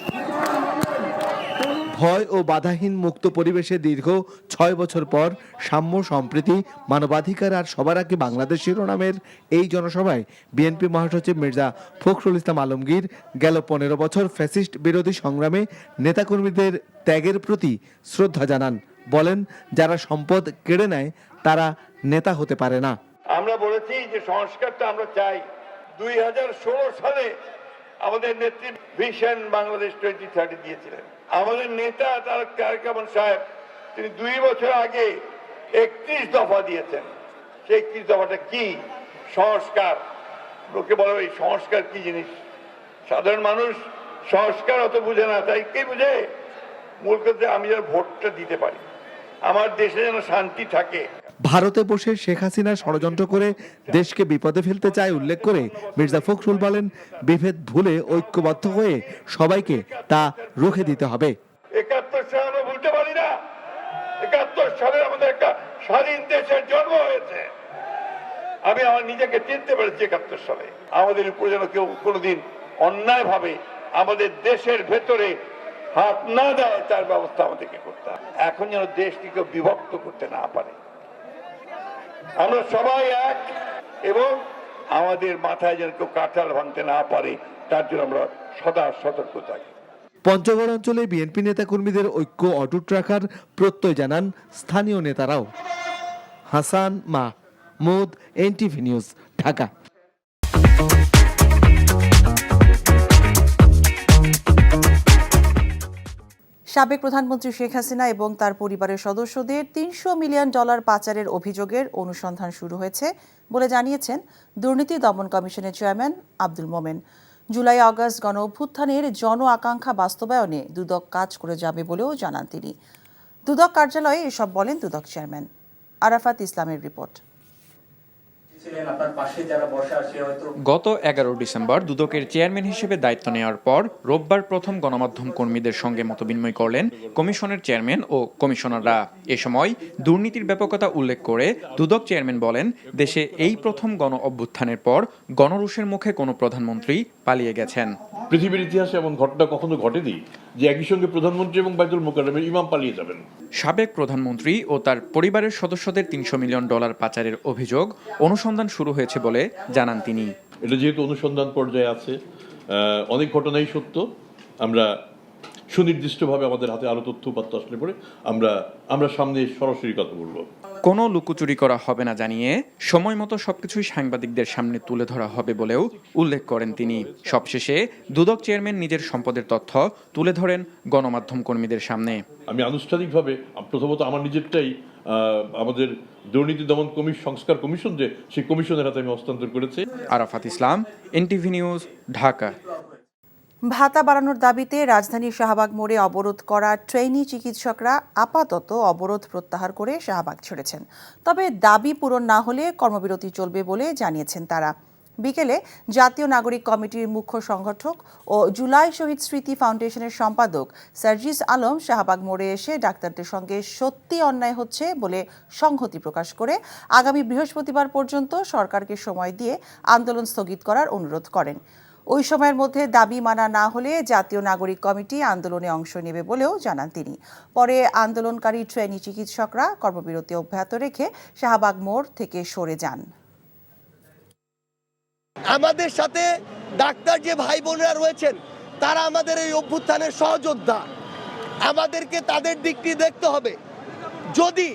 ভয় ও বাধাহীন মুক্ত পরিবেশে দীর্ঘ 6 বছর পর সাম্য, সম্প্রীতি, মানবাধিকার আর সবার আগে বাংলাদেশ শিরোনামের এই জনসভায় বিএনপি মহাসচিব মির্জা ফখরুল ইসলাম আলমগীর গেল 15 বছর ফ্যাসিস্ট বিরোধী সংগ্রামে নেতাকর্মীদের ত্যাগের প্রতি শ্রদ্ধা জানান। বলেন, যারা সম্পদ কেড়ে নেয় তারা নেতা হতে পারে না। আমরা বলেছি যে সংস্কারটা আমরা চাই। 2016 সালে আমাদের নেত্রী ভিশন বাংলাদেশ 2030 দিয়েছিলেন। আমাদের নেতা তারেক রহমান সাহেব তিনি 2 বছর আগে 31 দফা দিয়েছেন। সেই 31 দফাটা কি? সংস্কার। লোকে বলে এই সংস্কার কি জিনিস? সাধারণ মানুষ সংস্কার অত বুঝে না। তাই কে বুঝে? মূল কথা আমি যেন ভোটটা দিতে পারি, আমার দেশে যেন শান্তি থাকে। ভারতে বসে শেখ হাসিনা ষড়যন্ত্র করে দেশকে বিপদে ফেলতে চায় উল্লেখ করে মির্জা ফখরুল বলেন, বিভেদ ভুলে ঐক্যবদ্ধ হয়ে সবাইকে তা রুখে দিতে হবে। 71 সালে আমরা ভুলতে পারি না। 71 সালে আমাদের একটা স্বাধীন দেশের জন্ম হয়েছে। আমি আমার নিজেকে চিনতে পেরেছি 71 সালে। আমাদের উপর যেন কেউ কোনোদিন অন্যায় ভাবে আমাদের দেশের ভেতরে হাত না দেয় তার ব্যবস্থা আমাদেরকে করতে হবে। এখন যেন দেশটিকে বিভক্ত করতে না পারে। আমরা সবাই এক এবং আমাদের মাথায় যেন কেউ কাঁঠাল ভাঙতে না পারে তার জন্য আমরা সদা সতর্ক থাকি। পঞ্চগড় অঞ্চলে বিএনপি নেতাকর্মীদের ঐক্য অটুট রাখার প্রত্যয় জানান স্থানীয় নেতারাও। Hasan Mahmud, NTV news, Dhaka. সাবেক প্রধানমন্ত্রী শেখ হাসিনা এবং তার পরিবারের সদস্যদের $300 মিলিয়ন পাচারের অভিযোগের অনুসন্ধান শুরু হয়েছে বলে জানিয়েছেন দুর্নীতি দমন কমিশনের chairman Abdul Momen. July August গণ অভ্যুত্থানের জন আকাঙ্ক্ষা বাস্তবায়নে দুদক কাজ করে যাবে বলেও জানান তিনি। দুদক কার্যালয়ে এসব বলেন দুদক চেয়ারম্যান। আরাফাত ইসলামের রিপোর্ট। গত 11 ডিসেম্বর দুদকের চেয়ারম্যান হিসেবে দায়িত্ব নেওয়ার পর রোববার প্রথম গণমাধ্যম কর্মীদের সঙ্গে মতবিনিময় করলেন কমিশনের চেয়ারম্যান ও কমিশনাররা। এ সময় দুর্নীতির ব্যাপকতা উল্লেখ করে দুদক চেয়ারম্যান বলেন, দেশে এই প্রথম গণ অভ্যুত্থানের পর গণরোষের মুখে কোনো প্রধানমন্ত্রী পালিয়ে গেছেন। পৃথিবীর ইতিহাসে এমন ঘটনা কখনো ঘটেনি যে একই সঙ্গে প্রধানমন্ত্রী এবং বাইতুল মোকাররমের ইমাম পালিয়ে যাবেন। সাবেক প্রধানমন্ত্রী ও তার পরিবারের সদস্যদের $300 মিলিয়ন পাচারের অভিযোগ অনুসন্ধান শুরু হয়েছে বলে জানান তিনি। এটা যেহেতু অনুসন্ধান পর্যায়ে আছে, অনেক ঘটনাই সত্য। আমরা সুনির্দিষ্টভাবে আমাদের হাতে আরো তথ্য উপাত্ত আসলে পরে আমরা সামনে সরাসরি কথা বলবো। কোনো লুকোচুরি করা হবে না জানিয়ে সময় মতো সবকিছুই সাংবাদিকদের সামনে তুলে ধরা হবে বলেও উল্লেখ করেন তিনি। সবশেষে দুদক চেয়ারম্যান নিজের সম্পদের তথ্য তুলে ধরেন গণমাধ্যম কর্মীদের সামনে। আমি আনুষ্ঠানিকভাবে প্রথমত আমার নিজেরটাই আমাদের দুর্নীতি দমন সংস্কার কমিশন যে সেই কমিশনের হাতে আমি হস্তান্তর করেছি। আরাফাত ইসলাম, এনটিভি নিউজ, ঢাকা। ভাতা বাড়ানোর দাবিতে রাজধানীর শাহবাগ মোড়ে অবরোধ করা ট্রেনি চিকিৎসকরা আপাতত অবরোধ প্রত্যাহার করে শাহবাগ ছেড়েছেন। তবে দাবি পূরণ না হলে কর্মবিরতি চলবে বলে জানিয়েছেন তারা। বিকেলে জাতীয় নাগরিক কমিটির মুখ্য সংগঠক ও জুলাই শহীদ স্মৃতি ফাউন্ডেশনের সম্পাদক সার্জিস আলম শাহবাগ মোড়ে এসে ডাক্তারদের সঙ্গে সত্যি অন্যায় হচ্ছে বলে সংহতি প্রকাশ করে আগামী বৃহস্পতিবার পর্যন্ত সরকারকে সময় দিয়ে আন্দোলন স্থগিত করার অনুরোধ করেন। ওই সময়ের মধ্যে দাবি মানা না হলে জাতীয় নাগরিক কমিটি আন্দোলনে অংশ নেবে বলেও জানান তিনি। পরে আন্দোলনকারী ট্রেনি চিকিৎসকরা কর্মবিরতি অব্যাহত রেখে শাহবাগ মোড় থেকে সরে যান। আমাদের সাথে ডাক্তার যে ভাই বোনেরা রয়েছেন তারা আমাদের এই অভ্যুত্থানের সহযোদ্ধা। আমাদেরকে তাদের দিকটি দেখতে হবে। যদি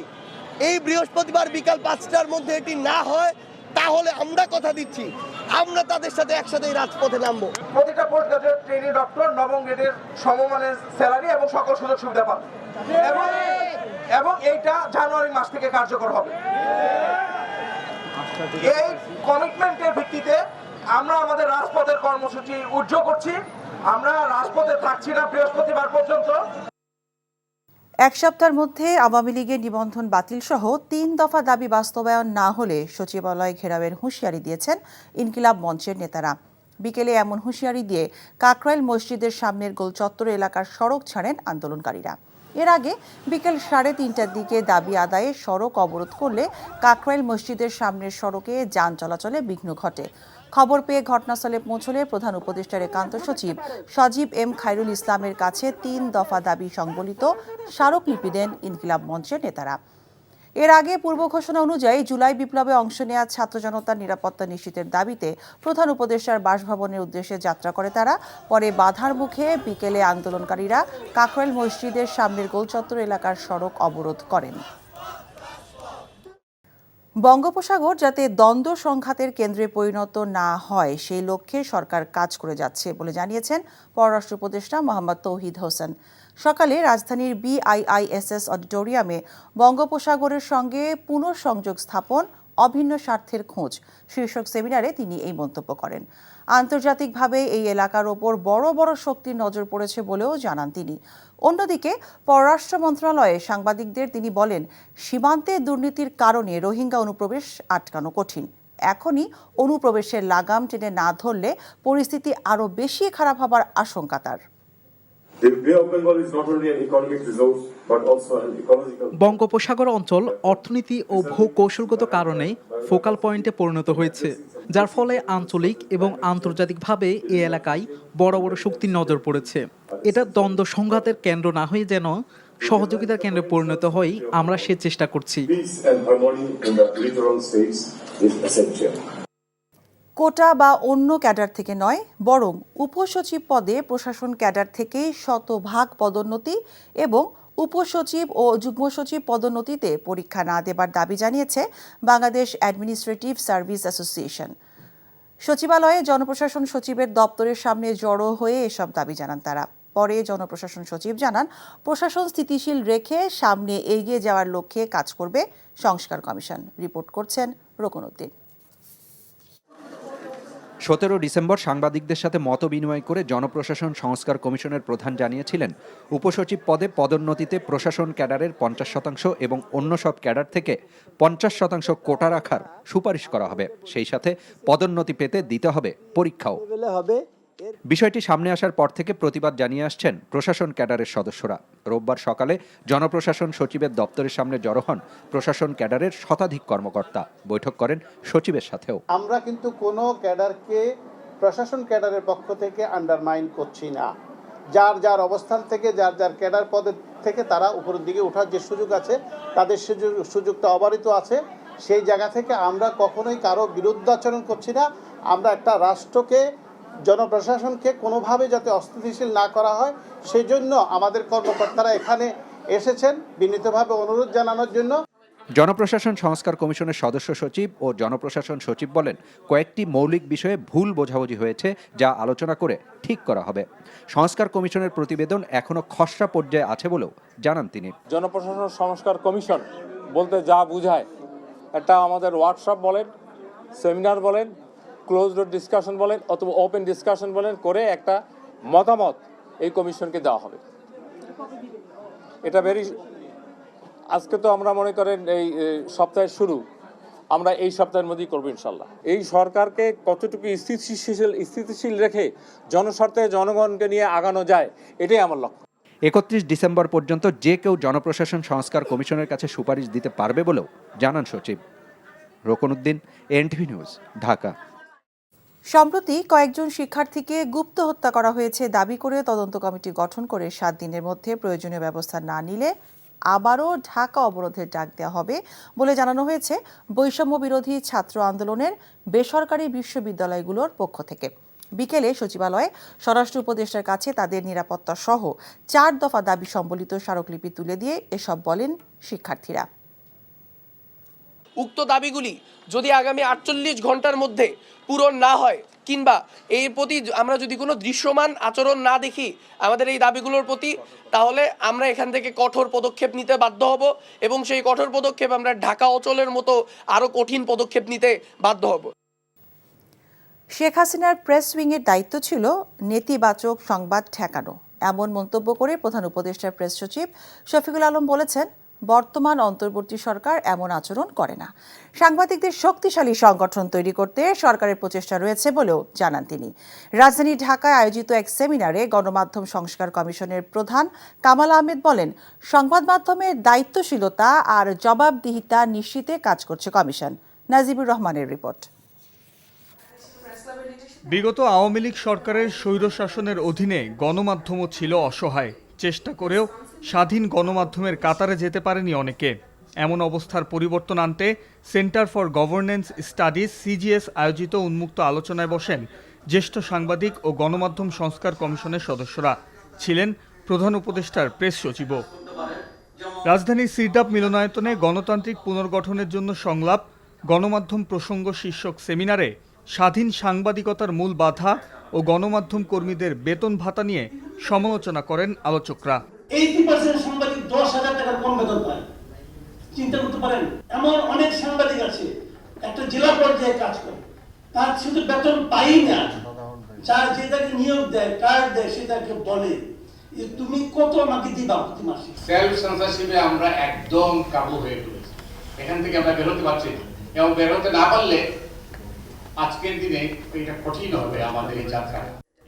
এই বৃহস্পতিবার বিকাল 5টার মধ্যে এটি না হয় তাহলে আমরা কথা দিচ্ছি আমরা তাদের সাথে একসাথে রাজপথে নামবো। প্রতিটা পোস্ট গ্রাজুয়েট ট্রেনি ডক্টর নবম গ্রেডের সমমানের স্যালারি এবং সকল সুযোগ সুবিধা পাবে এবং এইটা জানুয়ারি মাস থেকে কার্যকর হবে। এই কমিটমেন্টের ভিত্তিতে আমরা আমাদের রাজপথের কর্মসূচি উদ্যোগ করছি। আমরা রাজপথে থাকছি না বৃহস্পতিবার পর্যন্ত। এক সপ্তাহের মধ্যে আওয়ামী লীগের নিবন্ধন বাতিল সহ 3 দফা দাবি বাস্তবায়ন না হলে সচিবালয় ঘেরাওয়ের হুঁশিয়ারি দিয়েছেন ইনকিলাব মঞ্চের নেতারা। বিকেলে এমন হুঁশিয়ারি দিয়ে কাকরাইল মসজিদের সামনের গোল চত্বর এলাকার সড়ক ছাড়েন আন্দোলনকারীরা। এর আগে বিকেল 3:30টার দিকে দাবি আদায়ে সড়ক অবরোধ করলে কাকরাইল মসজিদের সামনের সড়কে যান চলাচলে বিঘ্ন ঘটে। খবর পেয়ে ঘটনাস্থলে পৌঁছলে প্রধান উপদেষ্টার একান্ত সচিব সজীব এম খায়রুল ইসলামের কাছে 3 দফা দাবি সংবলিত স্মারকলিপি দেন ইনকিলাব মঞ্চের নেতারা। এর আগে পূর্ব ঘোষণা অনুযায়ী জুলাই বিপ্লবে অংশ নেওয়া ছাত্র জনতার নিরাপত্তা নিশ্চিতের দাবিতে প্রধান উপদেষ্টার বাসভবনের উদ্দেশ্যে যাত্রা করে তারা। পরে বাধার মুখে বিকেলে আন্দোলনকারীরা কাকরাইল মসজিদের সামনের গোলচত্বর এলাকার সড়ক অবরোধ করেন। বঙ্গোপসাগর যাতে দ্বন্দ্ব সংঘাতের কেন্দ্রে পরিণত না হয় সেই লক্ষ্যে সরকার কাজ করে যাচ্ছে বলে জানিয়েছেন পররাষ্ট্র উপদেষ্টা মোহাম্মদ তৌহিদ হোসেন। সকালে রাজধানীর BIISS অডিটোরিয়ামে বঙ্গোপসাগরের সঙ্গে পুনঃসংযোগ স্থাপন অভিন্ন স্বার্থের খোঁজ শীর্ষক সেমিনারে তিনি এই মন্তব্য করেন। আন্তর্জাতিকভাবে এই এলাকার ওপর বড় বড় শক্তির নজর পড়েছে বলেও জানান তিনি। অন্যদিকে পররাষ্ট্র মন্ত্রণালয়ে সাংবাদিকদের তিনি বলেন, সীমান্তে দুর্নীতির কারণে রোহিঙ্গা অনুপ্রবেশ আটকানো কঠিন। এখনই অনুপ্রবেশের লাগাম টেনে না ধরলে পরিস্থিতি আরও বেশি খারাপ হবার আশঙ্কা তার। বঙ্গোপসাগর অঞ্চল অর্থনীতি ও ভূ-কৌশলগত কারণে ফোকাল পয়েন্টে পরিণত হয়েছে, যার ফলে আঞ্চলিক এবং আন্তর্জাতিকভাবে এই এলাকায় বড় বড় শক্তির নজর পড়েছে। এটা দ্বন্দ্ব সংঘাতের কেন্দ্র না হয়ে যেন সহযোগিতার কেন্দ্রে পরিণত হয়, আমরা সে চেষ্টা করছি। কোটা বা অন্য ক্যাডার থেকে নয়, বরং উপসচিব পদে প্রশাসন ক্যাডার থেকেই শতভাগ পদোন্নতি এবং উপসচিব ও যুগ্ম সচিব পদোন্নতিতে পরীক্ষা না দেবার দাবি জানিয়েছে বাংলাদেশ অ্যাডমিনিস্ট্রেটিভ সার্ভিস অ্যাসোসিয়েশন। সচিবালয়ে জনপ্রশাসন সচিবের দপ্তরের সামনে জড়ো হয়ে এসব দাবি জানান তারা। পরে জনপ্রশাসন সচিব জানান, প্রশাসন স্থিতিশীল রেখে সামনে এগিয়ে যাওয়ার লক্ষ্যে কাজ করবে সংস্কার কমিশন। রিপোর্ট করছেন রোকনউদ্দিন। 17 ডিসেম্বর সাংবাদিকদের সাথে মত বিনিময় করে জনপ্রশাসন সংস্কার কমিশনের প্রধান জানিয়েছিলেন, উপসচিব পদে পদোন্নতিতে প্রশাসন ক্যাডারের 50% এবং অন্য সব ক্যাডার থেকে 50% কোটা রাখার সুপারিশ করা হবে। সেই সাথে পদোন্নতি পেতে দিতে হবে পরীক্ষাও। বিষয়টি সামনে আসার পর থেকে প্রতিবাদ জানিয়ে আসছেন প্রশাসন ক্যাডারের সদস্যরা। রোববার সকালে জনপ্রশাসন সচিবের দপ্তরের সামনে জড়ো হন প্রশাসন ক্যাডারের শতাধিক কর্মকর্তা। বৈঠক করেন সচিবের সাথেও। আমরা কিন্তু কোনো ক্যাডারকে প্রশাসন ক্যাডারের পক্ষ থেকে আন্ডারমাইন করছি না। যার যার অবস্থান থেকে যার যার ক্যাডার পদের থেকে তারা উপরের দিকে ওঠার যে সুযোগ আছে, তাদের সুযোগটা অবারিত আছে। সেই জায়গা থেকে আমরা কখনোই কারো বিরুদ্ধাচরণ করছি না। আমরা একটা রাষ্ট্রকে, জনপ্রশাসনকে কোনোভাবে যাতে অস্থিতিশীল না করা হয়, সেই জন্য আমাদের কর্মকর্তারা এখানে এসেছেন বিনীতভাবে অনুরোধ জানানোর জন্য। জনপ্রশাসন সংস্কার কমিশনের সদস্য সচিব ও জনপ্রশাসন সচিব বলেন, কয়েকটি মৌলিক বিষয়ে ভুল বোঝাবুঝি হয়েছে, যা আলোচনা করে ঠিক করা হবে। সংস্কার কমিশনের প্রতিবেদন এখনো খসড়া পর্যায়ে আছে বলেও জানান তিনি। জনপ্রশাসন সংস্কার কমিশন বলতে যা বোঝায়, একটা আমাদের ওয়ার্কশপ বলেন, সেমিনার বলেন, ক্লোজ ডোর ডিসকাশন বলেন অথবা ওপেন ডিসকাশন বলেন, করে একটা মতামত এই কমিশনকে দেওয়া হবে। এটা আজকে তো আমরা মনে করেন এই সপ্তাহের শুরু, আমরা এই সপ্তাহের মধ্যেই করবো ইনশাল্লাহ। এই সরকারকে কতটুকু স্থিতিশীল রেখে জনস্বার্থে জনগণকে নিয়ে আগানো যায়, এটাই আমার লক্ষ্য। 31 ডিসেম্বর পর্যন্ত যে কেউ জনপ্রশাসন সংস্কার কমিশনের কাছে সুপারিশ দিতে পারবে বলেও জানান সচিব। Rokonuddin, NTV news, Dhaka. সম্প্রতি কয়েকজন শিক্ষার্থীকে গুপ্ত হত্যা করা হয়েছে দাবি করে তদন্ত কমিটি গঠন করে 7 দিনের মধ্যে প্রয়োজনীয় ব্যবস্থা না নিলে আবারও ঢাকা অবরোধের ডাক দেওয়া হবে বলে জানানো হয়েছে বৈষম্য বিরোধী ছাত্র আন্দোলনের বেসরকারি বিশ্ববিদ্যালয়গুলোর পক্ষ থেকে। বিকেলে সচিবালয়ে স্বরাষ্ট্র উপদেষ্টার কাছে তাদের নিরাপত্তা সহ 4 দফা দাবি সম্বলিত স্মারকলিপি তুলে দিয়ে এসব বলেন শিক্ষার্থীরা। উক্ত দাবিগুলি যদি আগামী 48 ঘন্টার মধ্যে পূরণ না হয়, কিংবা এর প্রতি আমরা যদি কোনো দৃশ্যমান আচরণ না দেখি আমাদের এই দাবিগুলোর প্রতি, তাহলে আমরা এখান থেকে কঠোর পদক্ষেপ নিতে বাধ্য হব এবং সেই কঠোর পদক্ষেপ আমরা ঢাকা অচলের মতো আরও কঠিন পদক্ষেপ নিতে বাধ্য হব। শেখ হাসিনার প্রেস উইংয়ের দায়িত্ব ছিল নেতিবাচক সংবাদ ঠেকানো, এমন মন্তব্য করে প্রধান উপদেষ্টার প্রেস সচিব শফিকুল আলম বলেছেন, বর্তমান অন্তর্বর্তী সরকার এমন আচরণ করে না। সাংবাদিকদের শক্তিশালী সংগঠন তৈরি করতে সরকারের প্রচেষ্টা রয়েছে বলেও জানান তিনি। রাজধানী ঢাকায় আয়োজিত এক সেমিনারে গণমাধ্যম সংস্কার কমিশনের প্রধান কামাল আহমেদ বলেন, সংবাদ মাধ্যমের দায়িত্বশীলতা আর জবাবদিহিতা নিশ্চিতে কাজ করছে কমিশন। নাজিবুর রহমানের রিপোর্ট। বিগত আওয়ামী লীগ সরকারের স্বৈরশাসনের অধীনে গণমাধ্যমও ছিল অসহায়। চেষ্টা করেও স্বাধীন গণমাধ্যমের কাতারে যেতে পারেনি অনেকে। এমন অবস্থার পরিবর্তন আনতে centre for governance studies CGS আয়োজিত উন্মুক্ত আলোচনায় বসেন জ্যেষ্ঠ সাংবাদিক ও গণমাধ্যম সংস্কার কমিশনের সদস্যরা। ছিলেন প্রধান উপদেষ্টার প্রেস সচিবও। রাজধানীর সিরডাপ মিলনায়তনে গণতান্ত্রিক পুনর্গঠনের জন্য সংলাপ গণমাধ্যম প্রসঙ্গ শীর্ষক সেমিনারে স্বাধীন সাংবাদিকতার মূল বাধা ও গণমাধ্যম কর্মীদের বেতন ভাতা নিয়ে সমালোচনা করেন আলোচকরা। 80% সাংবাদিক 10,000 টাকার কম বেতন পায়। চিন্তা করতে পারেন, এমন অনেক সাংবাদিক আছে একটা জেলা পর্যায়ে কাজ করে, তার শুধু বেতন পাই না, যার যেটাকে নিয়োগ দেয়, কার্ড দেয়, সেটাকে বলে যে তুমি কত আমাকে দিবা প্রতি মাসে। সেলফ সেন্সরশিপে আমরা একদম কাবু হয়ে পড়েছি। এখান থেকে আমরা বেরোতে পারছি এবং বেরোতে না পারলে আজকের দিনে এটা কঠিন হবে আমাদের এই যাত্রা।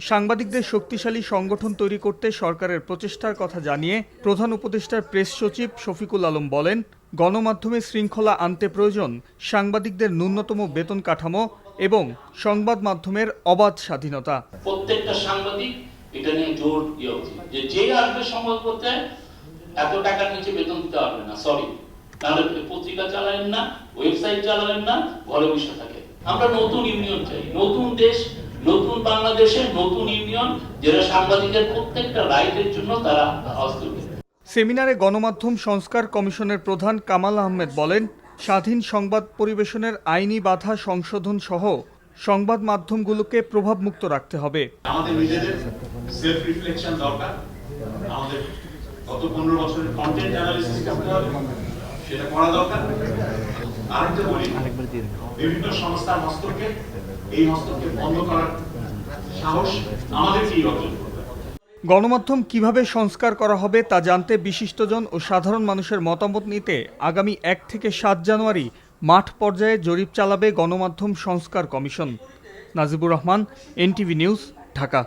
সাংবাদিকদের শক্তিশালী সংগঠন তৈরি করতে সরকারের প্রচেষ্টার কথা জানিয়ে প্রধান উপদেষ্টার প্রেস সচিব শফিকুল আলম বলেন, গণমাধ্যমে শৃঙ্খলা আনতে প্রয়োজন সাংবাদিকদের ন্যূনতম বেতন কাঠামো এবং সংবাদ মাধ্যমের অবাধ স্বাধীনতা। প্রত্যেকটা সাংবাদিক এটা নিয়ে জোর দেওয়া উচিত যে যে আসবে সংবাদ পড়তে এত টাকার নিচে বেতন দিতে পারবে না, সরি, তাহলে পত্রিকা চালাবেন না, ওয়েবসাইট চালাবেন না, ঘরে বসে থাকে। আমরা নতুন ইউনিয়ন চাই, নতুন দেশ, নতুন বাংলাদেশের নতুন ইউনিয়ন, যারা সাংবাদিকের প্রত্যেকটা রাইটের জন্য তারা আওয়াজ তুলবে। সেমিনারে গণমাধ্যম সংস্কার কমিশনের প্রধান কামাল আহমেদ বলেন, স্বাধীন সংবাদ পরিবেশনের আইনি বাধা সংশোধন সহ সংবাদ মাধ্যমগুলোকে প্রভাবমুক্ত রাখতে হবে। আমাদের নিজেদের সেলফ রিফ্লেকশন দরকার, আমাদের গত 15 বছরের কন্টেন্ট অ্যানালিসিস করতে হবে, সেটা করা দরকার। আরেকটা বলি, বিভিন্ন সংস্থার হস্তক্ষেপ, এই হস্তক্ষেপ বন্ধ করার সাহস আমাদেরকেই অর্জন করতে হবে। গণমাধ্যম কিভাবে সংস্কার করা হবে তা জানতে বিশিষ্টজন ও সাধারণ মানুষের মতামত নিতে আগামী 1 থেকে 7 জানুয়ারি মাঠ পর্যায়ে জরিপ চালাবে গণমাধ্যম সংস্কার commission. Najibur Rahman, NTV news, Dhaka.